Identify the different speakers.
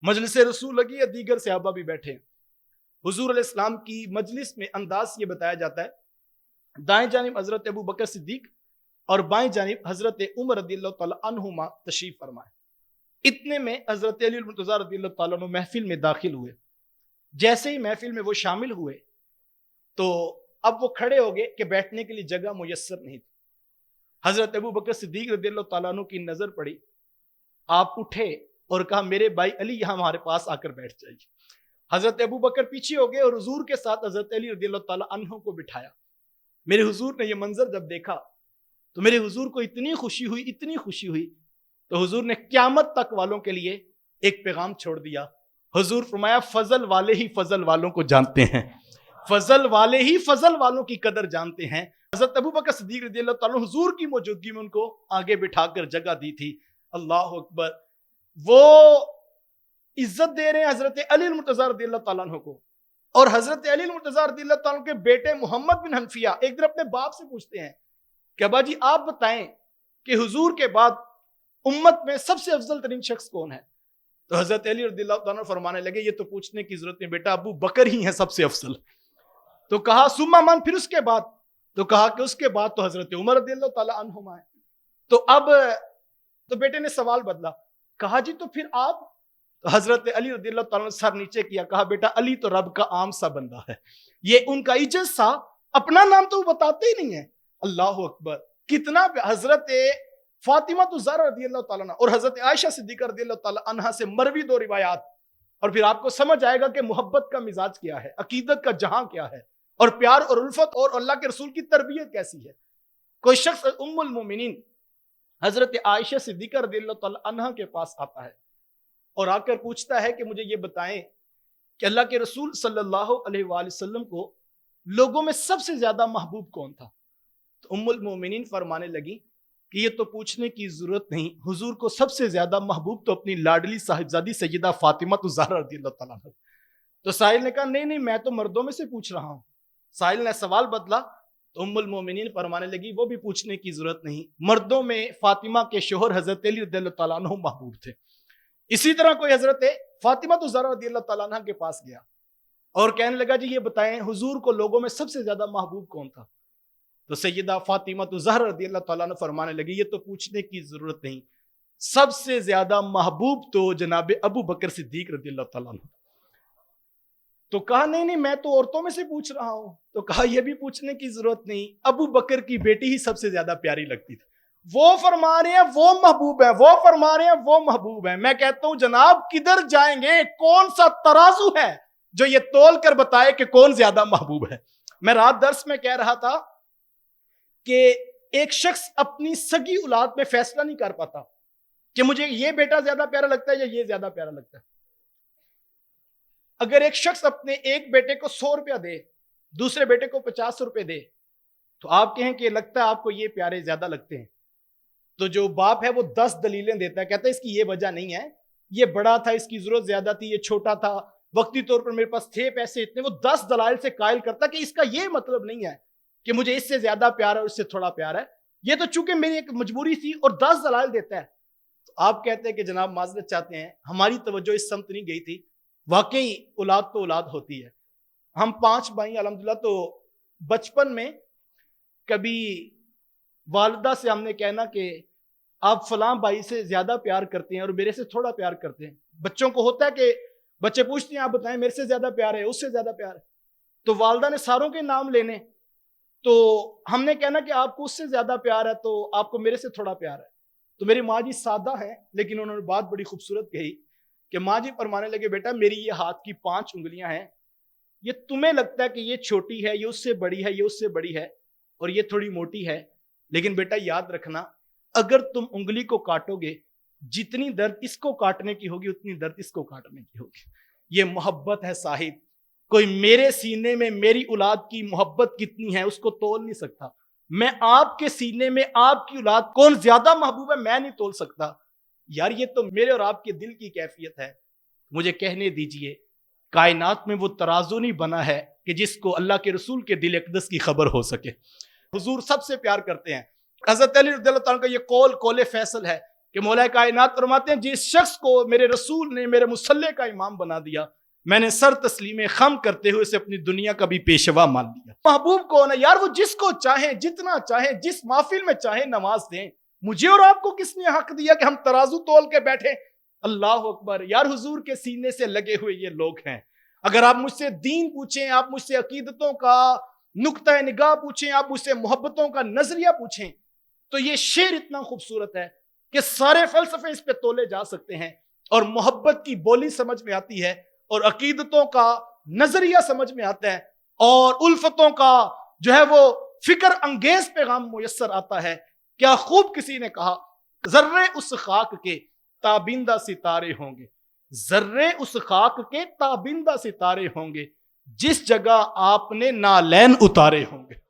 Speaker 1: مجلس رسول لگی ہے، دیگر صحابہ بھی بیٹھے ہیں. حضور علیہ السلام کی مجلس میں انداز یہ بتایا جاتا ہے، دائیں جانب حضرت ابو بکر صدیق اور بائیں جانب حضرت عمر رضی اللہ تعالی عنہما تشریف فرمائے. اتنے میں حضرت علی المرتضیٰ رضی اللہ تعالیٰ عنہ محفل میں داخل ہوئے. جیسے ہی محفل میں وہ شامل ہوئے تو اب وہ کھڑے ہو گئے کہ بیٹھنے کے لیے جگہ میسر نہیں تھی. حضرت ابو بکر صدیق رضی اللہ تعالیٰ عنہ کی نظر پڑی، آپ اٹھے اور کہا میرے بھائی علی یہاں ہمارے پاس آ کر بیٹھ جائیے. حضرت ابو بکر پیچھے ہو گئے اور حضور کے ساتھ حضرت علی رضی اللہ تعالیٰ عنہ کو بٹھایا. میرے حضور نے یہ منظر جب دیکھا تو میرے حضور کو اتنی خوشی ہوئی تو حضور نے قیامت تک والوں کے لیے ایک پیغام چھوڑ دیا. حضور فرمایا فضل والے ہی فضل والوں کو جانتے ہیں، فضل والے ہی فضل والوں کی قدر جانتے ہیں. حضرت ابو بکر صدیق رضی اللہ تعالیٰ حضور کی موجودگی میں ان کو آگے بٹھا کر جگہ دی تھی. اللہ اکبر. وہ عزت دے رہے ہیں حضرت علی المرتضیٰ رضی اللہ تعالیٰ عنہ کو، اور حضرت علی المرتضیٰ رضی اللہ تعالیٰ عنہ کے بیٹے محمد بن حنفیہ ایک دن اپنے باپ سے پوچھتے ہیں کہ ابا جی آپ بتائیں کہ حضور کے بعد امت میں سب سے افضل ترین شخص کون ہے؟ تو حضرت علی رضی اللہ تعالیٰ عنہ فرمانے لگے یہ تو پوچھنے کی ضرورت نہیں بیٹا، ابو بکر ہی ہیں سب سے افضل. تو کہا ثم من، پھر اس کے بعد؟ تو کہا کہ اس کے بعد تو حضرت عمر رضی اللہ تعالیٰ عنہما ہے. تو اب تو بیٹے نے سوال بدلا، کہا جی تو پھر آپ؟ تو حضرت علی رضی اللہ تعالیٰ نے سر نیچے کیا، کہا بیٹا علی تو رب کا عام سا بندہ ہے، یہ ان کا عجز سا، اپنا نام تو وہ بتاتے ہی نہیں ہے. اللہ اکبر. کتنا حضرت فاطمہ الزہرا رضی اللہ تعالیٰ عنہ اور حضرت عائشہ صدیقہ رضی اللہ تعالیٰ عنہ سے مروی دو روایات، اور پھر آپ کو سمجھ آئے گا کہ محبت کا مزاج کیا ہے، عقیدت کا جہاں کیا ہے، اور پیار اور الفت اور اللہ کے رسول کی تربیت کیسی ہے. کوئی شخص ام المومنین حضرت عائشہ صدیقہ رضی اللہ تعالیٰ عنہ کے پاس آتا ہے اور آ کر پوچھتا ہے کہ مجھے یہ بتائیں کہ اللہ کے رسول صلی اللہ علیہ وآلہ وسلم کو لوگوں میں سب سے زیادہ محبوب کون تھا؟ تو ام المومنین فرمانے لگی کہ یہ تو پوچھنے کی ضرورت نہیں، حضور کو سب سے زیادہ محبوب تو اپنی لاڈلی صاحبزادی سیدہ فاطمہ الزہرا رضی اللہ تعالیٰ عنہ. تو سائل نے کہا نہیں میں تو مردوں میں سے پوچھ رہا ہوں. سائل نے سوال بدلا تو ام المومنین فرمانے لگی وہ بھی پوچھنے کی ضرورت نہیں، مردوں میں فاطمہ کے شوہر حضرت علی رضی اللہ تعالیٰ عنہ محبوب تھے. اسی طرح کوئی حضرت فاطمہ الزہرا رضی اللہ تعالیٰ عنہ کے پاس گیا اور کہنے لگا جی یہ بتائیں حضور کو لوگوں میں سب سے زیادہ محبوب کون تھا؟ تو سیدہ فاطمہ الزہرا رضی اللہ تعالیٰ عنہ فرمانے لگی یہ تو پوچھنے کی ضرورت نہیں، سب سے زیادہ محبوب تو جناب ابو بکر صدیق رضی اللہ تعالیٰ عنہ. تو کہا نہیں میں تو عورتوں میں سے پوچھ رہا ہوں. تو کہا یہ بھی پوچھنے کی ضرورت نہیں، ابو بکر کی بیٹی ہی سب سے زیادہ پیاری لگتی تھی. وہ فرما رہے ہیں وہ محبوب ہے، وہ فرما رہے ہیں وہ محبوب ہے. میں کہتا ہوں جناب کدھر جائیں گے؟ کون سا ترازو ہے جو یہ تول کر بتائے کہ کون زیادہ محبوب ہے؟ میں رات درس میں کہہ رہا تھا کہ ایک شخص اپنی سگی اولاد میں فیصلہ نہیں کر پاتا کہ مجھے یہ بیٹا زیادہ پیارا لگتا ہے یا یہ زیادہ پیارا لگتا ہے. اگر ایک شخص اپنے ایک بیٹے کو 100 روپیہ دے، دوسرے بیٹے کو 50 روپے دے، تو آپ کہیں کہ لگتا ہے آپ کو یہ پیارے زیادہ لگتے ہیں، تو جو باپ ہے وہ 10 دلیلیں دیتا ہے، کہتا ہے اس کی یہ وجہ نہیں ہے، یہ بڑا تھا، اس کی ضرورت زیادہ تھی، یہ چھوٹا تھا، وقتی طور پر میرے پاس تھے پیسے اتنے. وہ 10 دلائل سے قائل کرتا کہ اس کا یہ مطلب نہیں ہے کہ مجھے اس سے زیادہ پیار ہے اور اس سے تھوڑا پیار ہے، یہ تو چونکہ میری ایک مجبوری تھی، اور 10 دلائل دیتا ہے. تو آپ کہتے ہیں کہ جناب معذرت چاہتے ہیں، ہماری توجہ اس سمت نہیں گئی تھی. واقعی اولاد تو اولاد ہوتی ہے. ہم 5 بھائی الحمدللہ، تو بچپن میں کبھی والدہ سے ہم نے کہنا کہ آپ فلاں بھائی سے زیادہ پیار کرتے ہیں اور میرے سے تھوڑا پیار کرتے ہیں. بچوں کو ہوتا ہے کہ بچے پوچھتے ہیں آپ بتائیں میرے سے زیادہ پیار ہے اس سے زیادہ پیار ہے، تو والدہ نے ساروں کے نام لینے، تو ہم نے کہنا کہ آپ کو اس سے زیادہ پیار ہے تو آپ کو میرے سے تھوڑا پیار ہے. تو میری ماں جی سادہ ہیں لیکن انہوں نے بات بڑی خوبصورت کہی کہ ماں جی فرمانے لگے بیٹا میری یہ ہاتھ کی 5 انگلیاں ہیں، یہ تمہیں لگتا ہے کہ یہ چھوٹی ہے، یہ اس سے بڑی ہے، یہ اس سے بڑی ہے، اور یہ تھوڑی موٹی ہے، لیکن بیٹا یاد رکھنا اگر تم انگلی کو کاٹو گے جتنی درد اس کو کاٹنے کی ہوگی اتنی درد اس کو کاٹنے کی ہوگی. یہ محبت ہے صاحب. کوئی میرے سینے میں میری اولاد کی محبت کتنی ہے اس کو تول نہیں سکتا. میں آپ کے سینے میں آپ کی اولاد کون زیادہ محبوب ہے میں نہیں تول سکتا. یار یہ تو میرے اور آپ کے دل کی کیفیت ہے. مجھے کہنے دیجئے کائنات میں وہ ترازو نہیں بنا ہے کہ جس کو اللہ کے رسول کے دل اقدس کی خبر ہو سکے. حضور سب سے پیار کرتے ہیں. حضرت علی رضی اللہ تعالیٰ کا یہ قول فیصل ہے کہ مولا کائنات فرماتے ہیں جس شخص کو میرے رسول نے میرے مصلی کا امام بنا دیا میں نے سر تسلیم خم کرتے ہوئے اسے اپنی دنیا کا بھی پیشوا مان لیا۔ محبوب کون ہے یار؟ وہ جس کو چاہیں، جتنا چاہیں، جس محفل میں چاہیں نواز دیں۔ مجھے اور آپ کو کس نے حق دیا کہ ہم ترازو تول کے بیٹھیں؟ اللہ اکبر یار، حضور کے سینے سے لگے ہوئے یہ لوگ ہیں۔ اگر آپ مجھ سے دین پوچھیں، آپ مجھ سے عقیدتوں کا نقطہ نگاہ پوچھیں، آپ مجھ سے محبتوں کا نظریہ پوچھیں، تو یہ شعر اتنا خوبصورت ہے کہ سارے فلسفے اس پہ تولے جا سکتے ہیں، اور محبت کی بولی سمجھ میں آتی ہے، اور عقیدتوں کا نظریہ سمجھ میں آتا ہے، اور الفتوں کا جو ہے وہ فکر انگیز پیغام میسر آتا ہے۔ کیا خوب کسی نے کہا، ذرے اس خاک کے تابندہ ستارے ہوں گے، ذرے اس خاک کے تابندہ ستارے ہوں گے، جس جگہ آپ نے نالین اتارے ہوں گے۔